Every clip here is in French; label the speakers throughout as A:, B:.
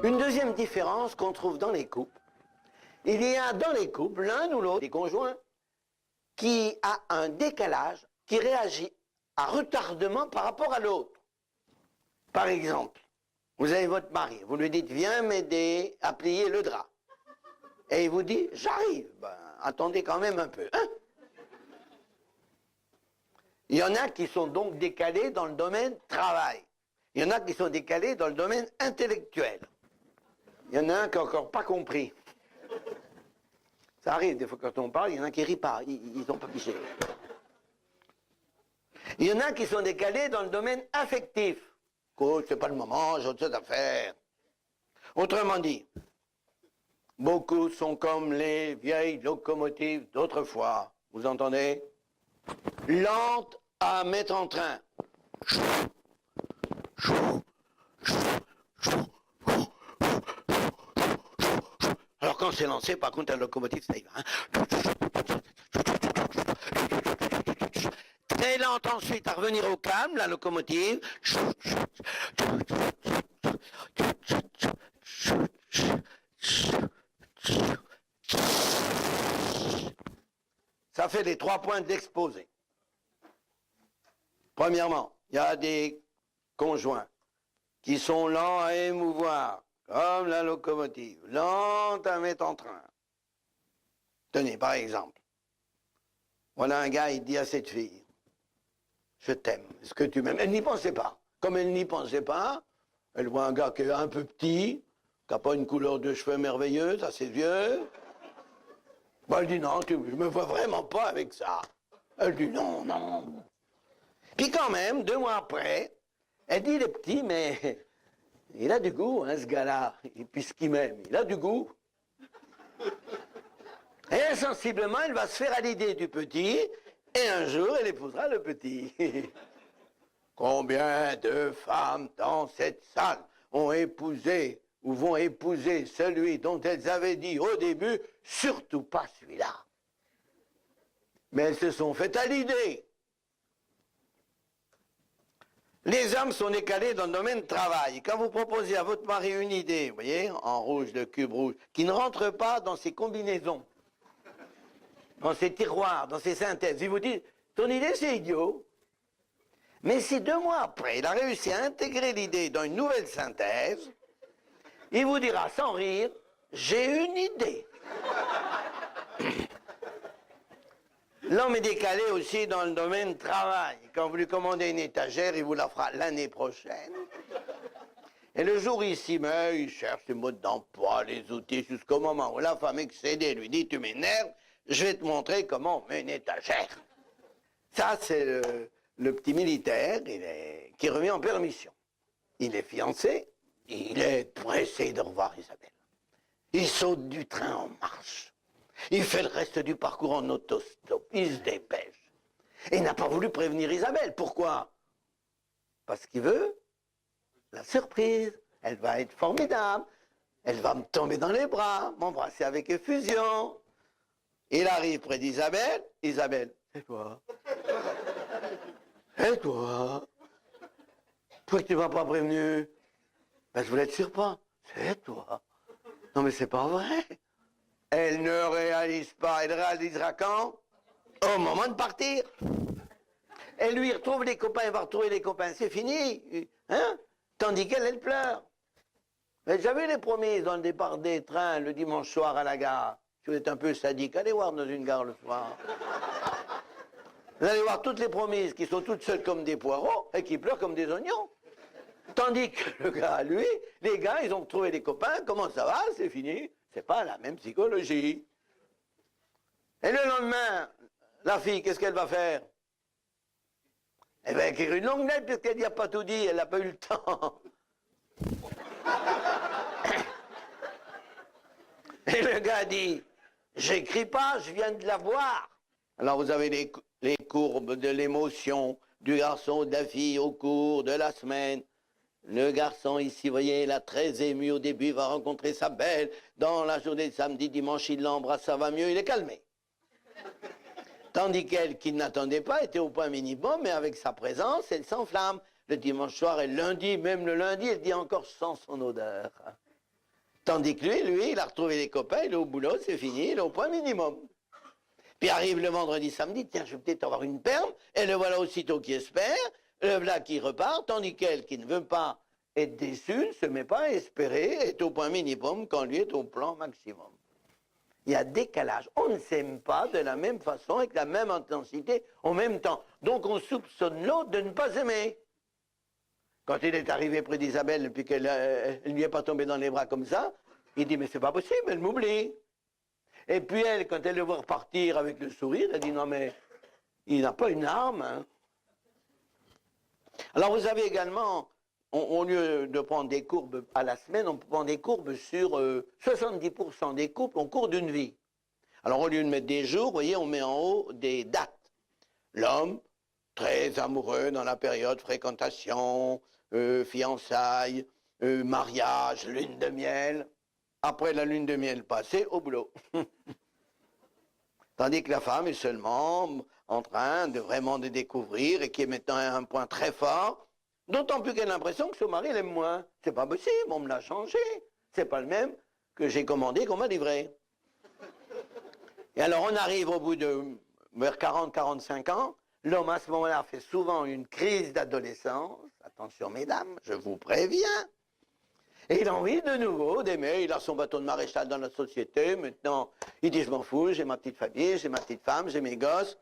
A: Une deuxième différence qu'on trouve dans les couples, il y a dans les couples l'un ou l'autre des conjoints qui a un décalage, qui réagit à retardement par rapport à l'autre. Par exemple, vous avez votre mari, vous lui dites « viens m'aider à plier le drap ». Et il vous dit « j'arrive ». Ben, attendez quand même un peu, hein. Il y en a qui sont donc décalés dans le domaine travail. Il y en a qui sont décalés dans le domaine intellectuel. Il y en a un qui n'a encore pas compris. Ça arrive, des fois quand on parle, il y en a qui rient pas, ils n'ont pas piché. Il y en a qui sont décalés dans le domaine affectif. Écoute, c'est pas le moment, j'ai autre chose à faire. Autrement dit, beaucoup sont comme les vieilles locomotives d'autrefois. Vous entendez? Lentes à mettre en train. Alors quand c'est lancé, par contre, la locomotive, ça y va. Hein. Très lente ensuite à revenir au calme, la locomotive. Ça fait les 3 points de l'exposé. Premièrement, il y a des conjoints qui sont lents à émouvoir, comme la locomotive, lente à mettre en train. Tenez, par exemple, voilà un gars, il dit à cette fille, « Je t'aime, est-ce que tu m'aimes ?» Elle n'y pensait pas. Comme elle n'y pensait pas, elle voit un gars qui est un peu petit, qui n'a pas une couleur de cheveux merveilleuse, assez vieux. Ben, elle dit, « Non, je me vois vraiment pas avec ça. » Elle dit, « Non, non. » Puis quand même, 2 mois après, elle dit, « Il est petit, mais il a du goût, hein, ce gars-là. Et puis ce qu'il m'aime, il a du goût. » Et insensiblement, elle va se faire à l'idée du petit, et un jour, elle épousera le petit. Combien de femmes dans cette salle ont épousé ou vont épouser celui dont elles avaient dit au début, surtout pas celui-là. Mais elles se sont faites à l'idée. Les hommes sont décalés dans le domaine travail. Quand vous proposez à votre mari une idée, vous voyez, en rouge, le cube rouge, qui ne rentre pas dans ses combinaisons, dans ses tiroirs, dans ses synthèses, il vous dit, ton idée c'est idiot. Mais si 2 mois après, il a réussi à intégrer l'idée dans une nouvelle synthèse, il vous dira sans rire, j'ai une idée. L'homme est décalé aussi dans le domaine travail. Quand vous lui commandez une étagère, il vous la fera l'année prochaine. Et le jour où il s'y met, il cherche les modes d'emploi, les outils, jusqu'au moment où la femme excédée lui dit « Tu m'énerves, je vais te montrer comment on met une étagère. » Ça, c'est le petit militaire qui revient en permission. Il est fiancé, il est pressé de revoir Isabelle. Il saute du train en marche. Il fait le reste du parcours en autostop, il se dépêche. Et il n'a pas voulu prévenir Isabelle. Pourquoi? Parce qu'il veut la surprise. Elle va être formidable. Elle va me tomber dans les bras, m'embrasser avec effusion. Il arrive près d'Isabelle. Isabelle, c'est toi. Et toi? Pourquoi tu ne m'as pas prévenu? Ben, je voulais être surpris. C'est toi. Non mais c'est pas vrai. Elle ne réalise pas. Elle réalisera quand? Au moment de partir. Elle lui retrouve les copains, elle va retrouver les copains. C'est fini. Hein? Tandis qu'elle, elle pleure. Vous avez déjà vu les promises dans le départ des trains le dimanche soir à la gare? Si vous êtes un peu sadique, allez voir dans une gare le soir. Vous allez voir toutes les promises qui sont toutes seules comme des poireaux et qui pleurent comme des oignons. Tandis que le gars, lui, les gars, ils ont trouvé des copains, comment ça va? C'est fini. C'est pas la même psychologie. Et le lendemain, la fille, qu'est-ce qu'elle va faire? Elle va écrire une longue lettre puisqu'elle n'y a pas tout dit, elle n'a pas eu le temps. Et le gars dit, j'écris pas, je viens de la voir. Alors vous avez les courbes de l'émotion du garçon ou de la fille au cours de la semaine. Le garçon ici, vous voyez, il a très ému au début, il va rencontrer sa belle. Dans la journée de samedi, dimanche, il l'embrasse, ça va mieux, il est calmé. Tandis qu'elle, qui n'attendait pas, était au point minimum, mais avec sa présence, elle s'enflamme. Le dimanche soir et le lundi, même le lundi, elle dit encore sans son odeur. Tandis que lui, il a retrouvé les copains, il est au boulot, c'est fini, il est au point minimum. Puis arrive le vendredi, samedi, tiens, je vais peut-être avoir une perle, et le voilà aussitôt qui espère, le voilà qui repart, tandis qu'elle, qui ne veut pas être déçue, ne se met pas à espérer, est au point minimum quand lui est au plan maximum. Il y a décalage. On ne s'aime pas de la même façon, avec la même intensité, en même temps. Donc on soupçonne l'autre de ne pas s'aimer. Quand il est arrivé près d'Isabelle, et puis qu'elle ne lui est pas tombée dans les bras comme ça, il dit, mais c'est pas possible, elle m'oublie. Et puis elle, quand elle le voit repartir avec le sourire, elle dit, non mais, il n'a pas une arme. Hein. Alors vous avez également, au lieu de prendre des courbes à la semaine, on prend des courbes sur 70% des couples au cours d'une vie. Alors au lieu de mettre des jours, vous voyez, on met en haut des dates. L'homme, très amoureux dans la période fréquentation, fiançailles, mariage, lune de miel. Après la lune de miel passée, au boulot. Tandis que la femme est seulement en train de vraiment de découvrir et qui est maintenant à un point très fort, d'autant plus qu'elle a l'impression que son mari l'aime moins. C'est pas possible, on me l'a changé. C'est pas le même que j'ai commandé qu'on m'a livré. Et alors on arrive au bout de vers 40-45 ans, l'homme à ce moment-là fait souvent une crise d'adolescence. Attention mesdames, je vous préviens. Et il a envie de nouveau d'aimer, il a son bâton de maréchal dans la société, maintenant il dit je m'en fous, j'ai ma petite famille, j'ai ma petite femme, j'ai mes gosses.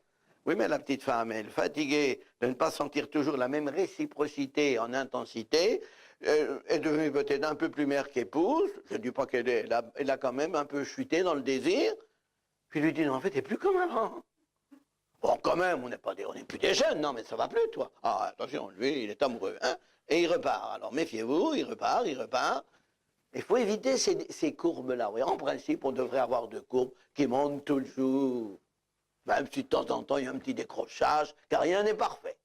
A: Oui mais la petite femme, elle, fatiguée de ne pas sentir toujours la même réciprocité en intensité, est devenue peut-être un peu plus mère qu'épouse, je ne dis pas qu'elle a quand même un peu chuté dans le désir, puis il lui dit non en fait t'es plus comme avant. Bon quand même, on n'est plus des jeunes, non mais ça va plus toi. Ah attention, lui il est amoureux, hein. Et il repart. Alors méfiez-vous, il repart. Il faut éviter ces courbes-là. Oui, en principe, on devrait avoir deux courbes qui montent toujours. Même si de temps en temps, il y a un petit décrochage, car rien n'est parfait.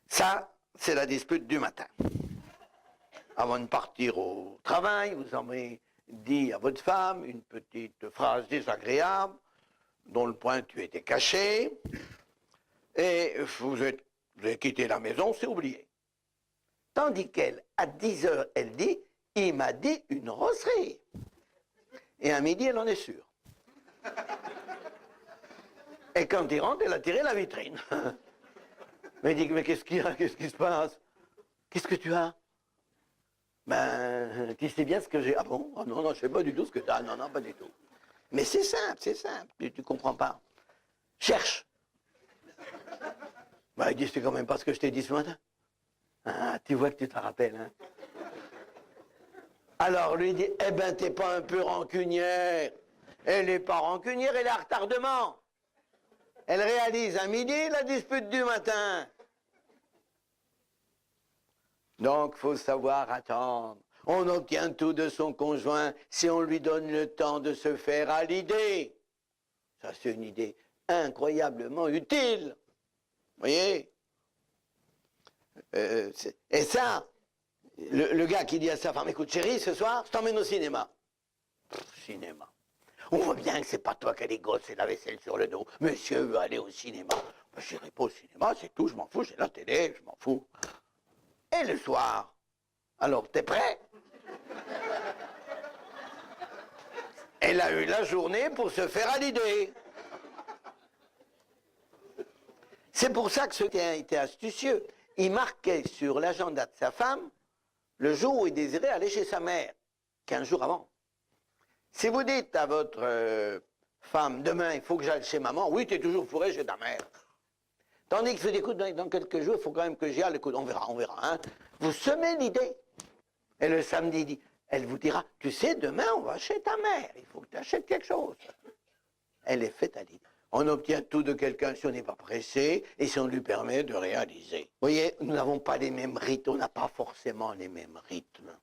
A: Ça, c'est la dispute du matin. Avant de partir au travail, vous avez dit à votre femme une petite phrase désagréable, dont le pointu était caché, et vous avez quitté la maison, c'est oublié. Tandis qu'elle, à 10 heures, elle dit, il m'a dit une rosserie. Et à midi, elle en est sûre. Et quand il rentre, elle a tiré la vitrine. Mais il dit, mais qu'est-ce qu'il y a? Qu'est-ce qui se passe? Qu'est-ce que tu as? Ben, tu sais bien ce que j'ai. Ah bon? Oh non, non, je sais pas du tout ce que tu as. Non, non, pas du tout. Mais c'est simple, tu comprends pas. Cherche. Ben, il dit, c'est quand même pas ce que je t'ai dit ce matin. Ah, tu vois que tu te rappelles, hein. Alors, lui dit, eh ben, t'es pas un peu rancunière. Elle n'est pas rancunière, elle est à retardement. Elle réalise à midi la dispute du matin. Donc, faut savoir attendre. On obtient tout de son conjoint si on lui donne le temps de se faire à l'idée. Ça, c'est une idée incroyablement utile. Vous voyez? Et ça, le gars qui dit à sa femme, écoute chérie, ce soir, je t'emmène au cinéma. Cinéma. On voit bien que c'est pas toi qui as les gosses et la vaisselle sur le dos. Monsieur veut aller au cinéma. Ben, je n'irai pas au cinéma, c'est tout, je m'en fous, j'ai la télé, je m'en fous. Et le soir, alors t'es prêt? Elle a eu la journée pour se faire à l'idée. C'est pour ça que ce qui a été astucieux, il marquait sur l'agenda de sa femme le jour où il désirait aller chez sa mère, 15 jours avant. Si vous dites à votre femme, demain il faut que j'aille chez maman, oui, tu es toujours fourré chez ta mère. Tandis que vous dites, écoute, dans quelques jours, il faut quand même que j'y aille, écoute, on verra, hein. Vous semez l'idée. Et le samedi, elle vous dira, tu sais, demain on va chez ta mère, il faut que tu achètes quelque chose. Elle est faite à l'idée. On obtient tout de quelqu'un si on n'est pas pressé et si on lui permet de réaliser. Vous voyez, nous n'avons pas les mêmes rythmes, on n'a pas forcément les mêmes rythmes.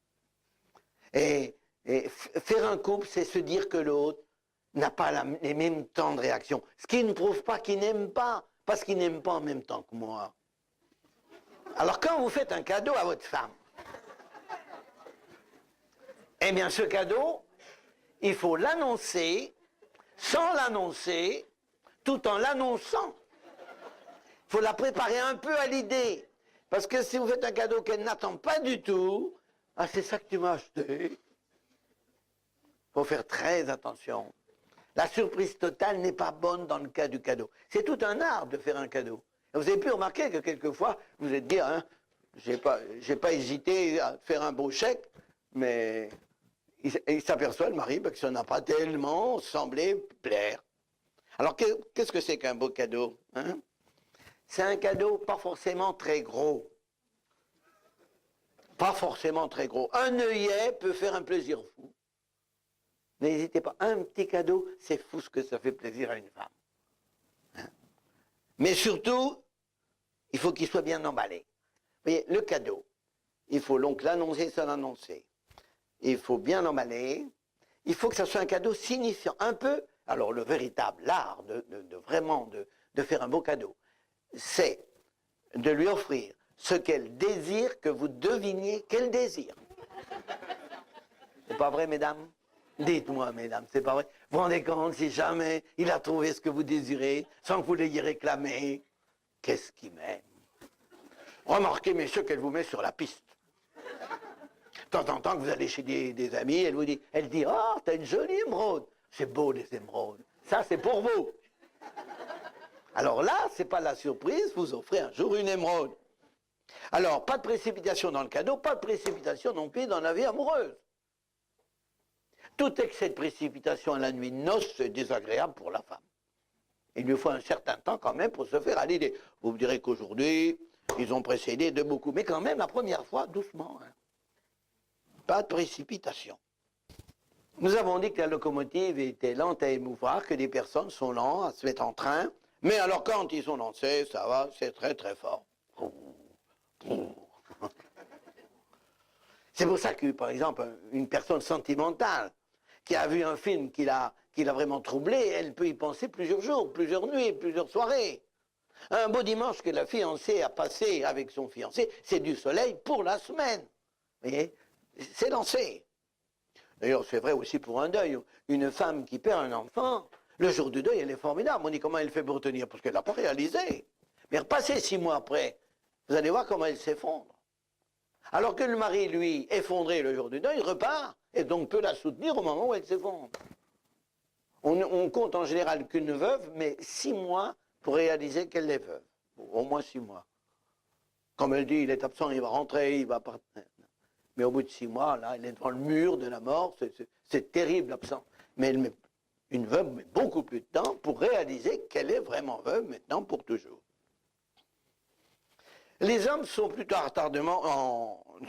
A: Et faire un couple, c'est se dire que l'autre n'a pas les mêmes temps de réaction. Ce qui ne prouve pas qu'il n'aime pas, parce qu'il n'aime pas en même temps que moi. Alors quand vous faites un cadeau à votre femme, eh bien ce cadeau, il faut l'annoncer, sans l'annoncer, tout en l'annonçant. Il faut la préparer un peu à l'idée. Parce que si vous faites un cadeau qu'elle n'attend pas du tout, Ah, c'est ça que tu m'as acheté. Il faut faire très attention. La surprise totale n'est pas bonne dans le cas du cadeau. C'est tout un art de faire un cadeau. Et vous avez pu remarquer que quelquefois, vous êtes dit, hein, j'ai pas hésité à faire un beau chèque, mais il s'aperçoit, le mari, que ça n'a pas tellement semblé plaire. Alors, qu'est-ce que c'est qu'un beau cadeau, hein? C'est un cadeau pas forcément très gros. Pas forcément très gros. Un œillet peut faire un plaisir fou. N'hésitez pas, un petit cadeau, c'est fou ce que ça fait plaisir à une femme. Hein? Mais surtout, il faut qu'il soit bien emballé. Vous voyez, le cadeau, il faut donc l'annoncer sans l'annoncer. Il faut bien l'emballer. Il faut que ça soit un cadeau signifiant. Un peu, alors le véritable art de faire un beau cadeau, c'est de lui offrir ce qu'elle désire que vous deviniez qu'elle désire. C'est pas vrai, mesdames? Dites-moi, mesdames, c'est pas vrai? Vous vous rendez compte si jamais il a trouvé ce que vous désirez, sans que vous l'ayez réclamé? Qu'est-ce qu'il m'aime? Remarquez, messieurs, qu'elle vous met sur la piste. De temps en temps que vous allez chez des amis, elle dit, oh, t'as une jolie émeraude. C'est beau, les émeraudes. Ça, c'est pour vous. Alors là, c'est pas la surprise, vous offrez un jour une émeraude. Alors, pas de précipitation dans le cadeau, pas de précipitation non plus dans la vie amoureuse. Tout excès de précipitation à la nuit de noces, c'est désagréable pour la femme. Il lui faut un certain temps quand même pour se faire à l'idée. Vous me direz qu'aujourd'hui, ils ont précédé de beaucoup. Mais quand même, la première fois, doucement. Hein. Pas de précipitation. Nous avons dit que la locomotive était lente à émouvoir, que les personnes sont lentes à se mettre en train. Mais alors quand ils sont lancés, ça va, c'est très très fort. C'est pour ça que, par exemple, une personne sentimentale qui a vu un film qui l'a vraiment troublé, elle peut y penser plusieurs jours, plusieurs nuits, plusieurs soirées. Un beau dimanche que la fiancée a passé avec son fiancé, c'est du soleil pour la semaine. Vous voyez, c'est lancé. D'ailleurs, c'est vrai aussi pour un deuil. Une femme qui perd un enfant, le jour du deuil, elle est formidable. On dit comment elle fait pour tenir, parce qu'elle ne l'a pas réalisé. Mais repassez 6 mois après, vous allez voir comment elle s'effondre. Alors que le mari, lui, effondré le jour du deuil, repart, et donc peut la soutenir au moment où elle s'effondre. On compte en général qu'une veuve, mais 6 mois pour réaliser qu'elle est veuve. Au moins 6 mois. Comme elle dit, il est absent, il va rentrer, il va partir. Mais au bout de 6 mois, là, elle est devant le mur de la mort, c'est terrible l'absent. Mais une veuve met beaucoup plus de temps pour réaliser qu'elle est vraiment veuve, maintenant pour toujours. Les hommes sont plutôt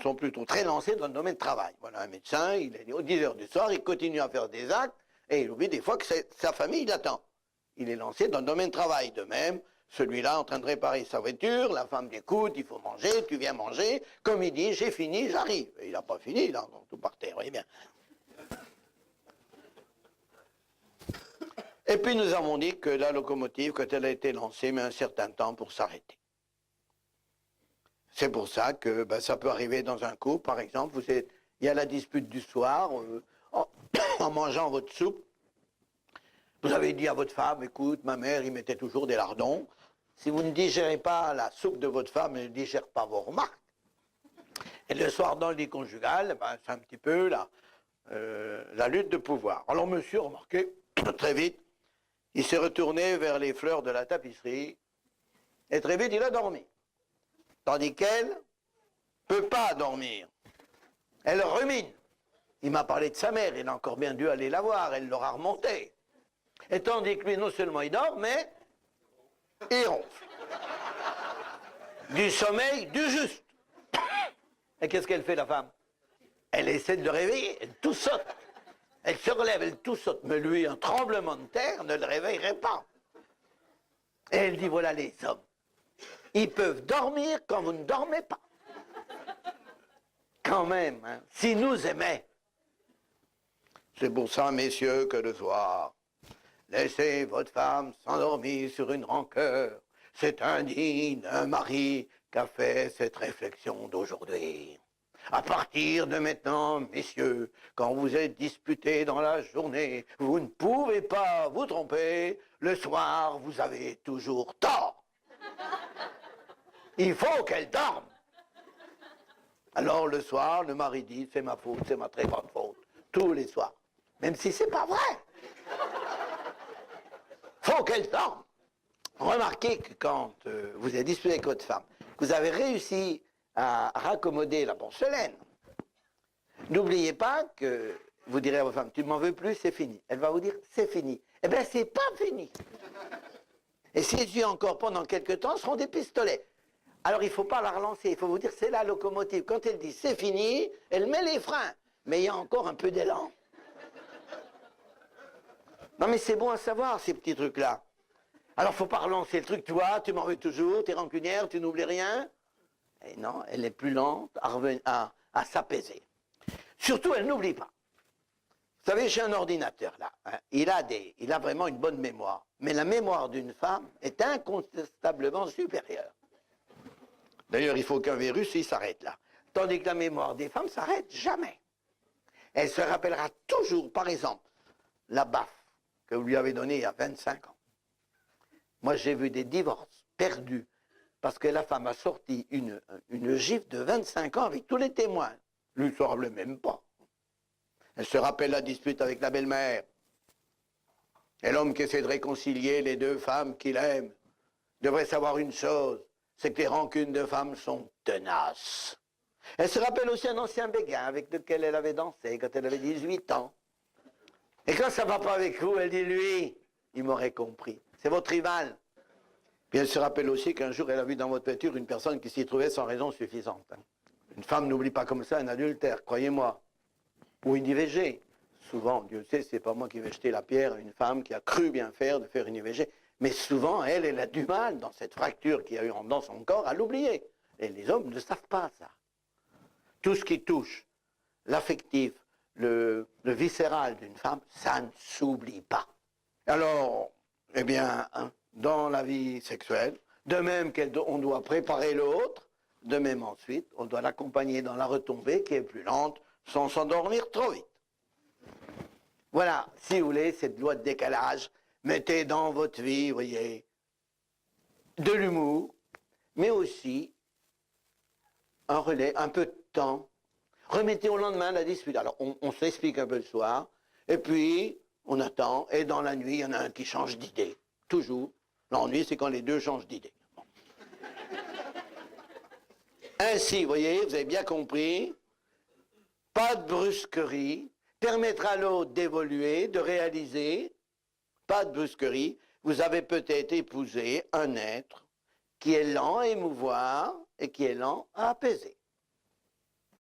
A: sont plutôt très lancés dans le domaine de travail. Voilà, un médecin, il est aux 10 heures du soir, il continue à faire des actes, et il oublie des fois que sa famille l'attend. Il est lancé dans le domaine de travail. De même, celui-là en train de réparer sa voiture, la femme l'écoute, il faut manger, tu viens manger. Comme il dit, j'ai fini, j'arrive. Il n'a pas fini, il a encore tout par terre, vous voyez bien. Et puis nous avons dit que la locomotive, quand elle a été lancée, met un certain temps pour s'arrêter. C'est pour ça que ça peut arriver dans un couple, par exemple, il y a la dispute du soir, en mangeant votre soupe, vous avez dit à votre femme, écoute, ma mère, il mettait toujours des lardons. Si vous ne digérez pas la soupe de votre femme, elle ne digère pas vos remarques. Et le soir, dans le lit conjugal, c'est un petit peu la lutte de pouvoir. Alors monsieur, remarquez, très vite, il s'est retourné vers les fleurs de la tapisserie, et très vite, il a dormi. Tandis qu'elle ne peut pas dormir. Elle rumine. Il m'a parlé de sa mère, il a encore bien dû aller la voir, elle l'aura remonté. Et tandis que lui, non seulement il dort, mais il ronfle. Du sommeil, du juste. Et qu'est-ce qu'elle fait, la femme? Elle essaie de le réveiller, elle tout saute. Elle se relève, elle tout saute. Mais lui, un tremblement de terre ne le réveillerait pas. Et elle dit, voilà les hommes. Ils peuvent dormir quand vous ne dormez pas. Quand même, hein, s'ils nous aimaient. C'est pour ça, messieurs, que le soir, laissez votre femme s'endormir sur une rancœur. C'est indigne d'un mari qu'a fait cette réflexion d'aujourd'hui. À partir de maintenant, messieurs, quand vous êtes disputés dans la journée, vous ne pouvez pas vous tromper. Le soir, vous avez toujours tort. Il faut qu'elle dorme. Alors le soir, le mari dit, c'est ma faute, c'est ma très grande faute. Tous les soirs. Même si c'est pas vrai. Faut qu'elle dorme. Remarquez que quand vous êtes disputé avec votre femme, vous avez réussi à raccommoder la porcelaine, n'oubliez pas que vous direz à votre femme, tu ne m'en veux plus, c'est fini. Elle va vous dire, c'est fini. Eh bien, c'est pas fini. Et ces yeux encore pendant quelques temps seront des pistolets. Alors il ne faut pas la relancer, il faut vous dire, c'est la locomotive. Quand elle dit, c'est fini, elle met les freins. Mais il y a encore un peu d'élan. Non mais c'est bon à savoir, ces petits trucs-là. Alors il ne faut pas relancer le truc, toi, tu m'en veux toujours, tu es rancunière, tu n'oublies rien. Et non, elle est plus lente à s'apaiser. Surtout, elle n'oublie pas. Vous savez, j'ai un ordinateur là, hein, il a vraiment une bonne mémoire. Mais la mémoire d'une femme est incontestablement supérieure. D'ailleurs, il faut qu'un virus, il s'arrête là. Tandis que la mémoire des femmes s'arrête jamais. Elle se rappellera toujours, par exemple, la baffe que vous lui avez donnée il y a 25 ans. Moi, j'ai vu des divorces perdus parce que la femme a sorti une gifle de 25 ans avec tous les témoins. Lui, il ne se rappelait même pas. Elle se rappelle la dispute avec la belle-mère. Et l'homme qui essaie de réconcilier les deux femmes qu'il aime devrait savoir une chose, c'est que les rancunes de femmes sont tenaces. Elle se rappelle aussi un ancien béguin avec lequel elle avait dansé quand elle avait 18 ans. Et quand ça ne va pas avec vous, elle dit, lui, il m'aurait compris. C'est votre rival. Puis elle se rappelle aussi qu'un jour, elle a vu dans votre voiture une personne qui s'y trouvait sans raison suffisante. Une femme n'oublie pas comme ça un adultère, croyez-moi. Ou une IVG. Souvent, Dieu sait, c'est pas moi qui vais jeter la pierre à une femme qui a cru bien faire de faire une IVG. Mais souvent, elle a du mal, dans cette fracture qu'il y a eu dans son corps, à l'oublier. Et les hommes ne savent pas ça. Tout ce qui touche l'affectif, le viscéral d'une femme, ça ne s'oublie pas. Alors, eh bien, hein, dans la vie sexuelle, de même qu'on doit préparer l'autre, de même ensuite, on doit l'accompagner dans la retombée qui est plus lente, sans s'endormir trop vite. Voilà, si vous voulez, cette loi de décalage, mettez dans votre vie, vous voyez, de l'humour, mais aussi un relais, un peu de temps. Remettez au lendemain la dispute. Alors, on s'explique un peu le soir, et puis on attend, et dans la nuit, il y en a un qui change d'idée. Toujours. L'ennui, c'est quand les deux changent d'idée. Bon. Ainsi, vous voyez, vous avez bien compris, pas de brusquerie, permettre à l'autre d'évoluer, de réaliser, pas de brusquerie. Vous avez peut-être épousé un être qui est lent à émouvoir et qui est lent à apaiser.